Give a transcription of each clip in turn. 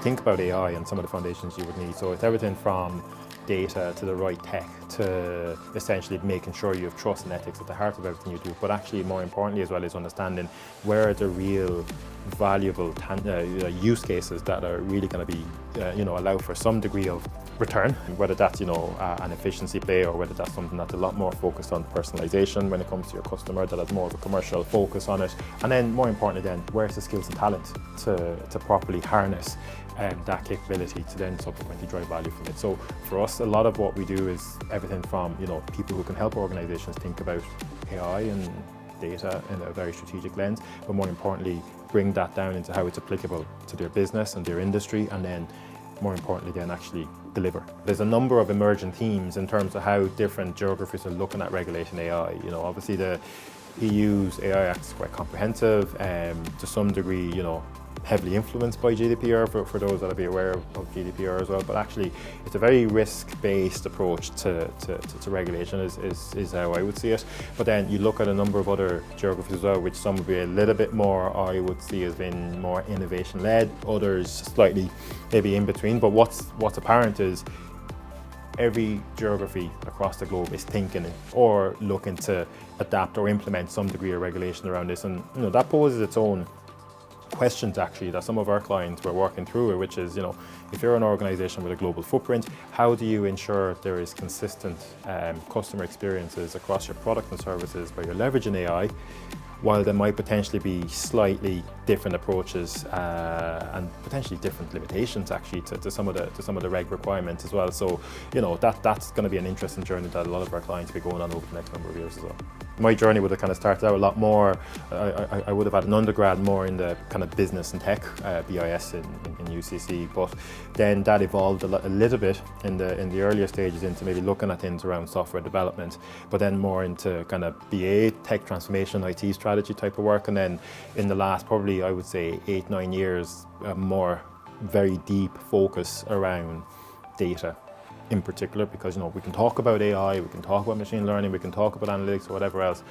think about AI and some of the foundations you would need. So it's everything from data to the right tech to essentially making sure you have trust and ethics at the heart of everything you do. But actually, more importantly as well, is understanding where are the real valuable use cases that are really going to be, allow for some degree of return, whether that's, an efficiency play, or whether that's something that's a lot more focused on personalization when it comes to your customer, that has more of a commercial focus on it. And then more importantly then, where's the skills and talent to properly harness that capability to then subsequently drive value from it. So for us, a lot of what we do is everything from, people who can help organizations think about AI and data in a very strategic lens, but more importantly, bring that down into how it's applicable to their business and their industry, and then more importantly then actually deliver. There's a number of emerging themes in terms of how different geographies are looking at regulating AI. Obviously the EU's AI Act is quite comprehensive, to some degree, heavily influenced by GDPR for those that are be aware of GDPR as well, but actually it's a very risk-based approach to regulation is how I would see it. But then you look at a number of other geographies as well, which some would be a little bit more, I would see as being more innovation-led, others slightly maybe in between. But what's apparent is every geography across the globe is thinking or looking to adapt or implement some degree of regulation around this, and that poses its own questions actually that some of our clients were working through, which is, if you're an organization with a global footprint, how do you ensure there is consistent customer experiences across your product and services where you're leveraging AI, while there might potentially be slightly different approaches and potentially different limitations actually to some of the reg requirements as well. So that's going to be an interesting journey that a lot of our clients will be going on over the next number of years as well. My journey would have kind of started out a lot more, I would have had an undergrad more in the kind of business and tech, BIS in UCC, but then that evolved a little bit in the earlier stages into maybe looking at things around software development, but then more into kind of BA, tech transformation, IT strategy type of work, and then in the last probably I would say 8-9 years, more very deep focus around data in particular, because we can talk about AI, we can talk about machine learning, we can talk about analytics or whatever else.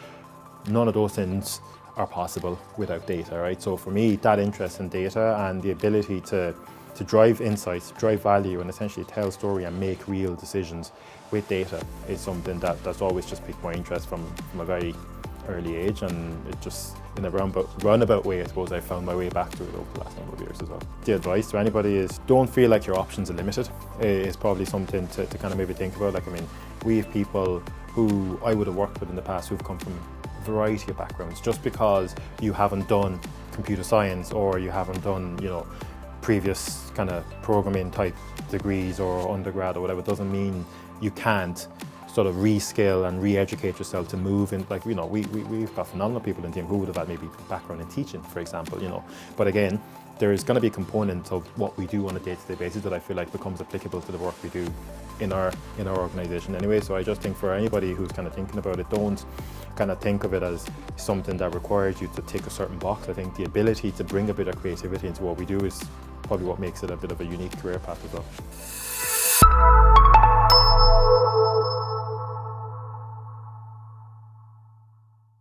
None of those things are possible without data, right? So for me, that interest in data and the ability to drive insights, drive value, and essentially tell a story and make real decisions with data is something that's always just piqued my interest from a very early age, and it just, in a roundabout way, I suppose I found my way back to it over the last number of years as well. The advice to anybody is don't feel like your options are limited. It's probably something to kind of maybe think about. We have people who I would have worked with in the past who've come from a variety of backgrounds. Just because you haven't done computer science or you haven't done, previous kind of programming type degrees or undergrad or whatever, doesn't mean you can't sort of reskill and re-educate yourself to move in. We've got phenomenal people in the team who would have had maybe background in teaching, for example, but again, there's going to be a component of what we do on a day-to-day basis that I feel like becomes applicable to the work we do in our organization anyway. So I just think for anybody who's kind of thinking about it, don't kind of think of it as something that requires you to tick a certain box. I think the ability to bring a bit of creativity into what we do is probably what makes it a bit of a unique career path as well.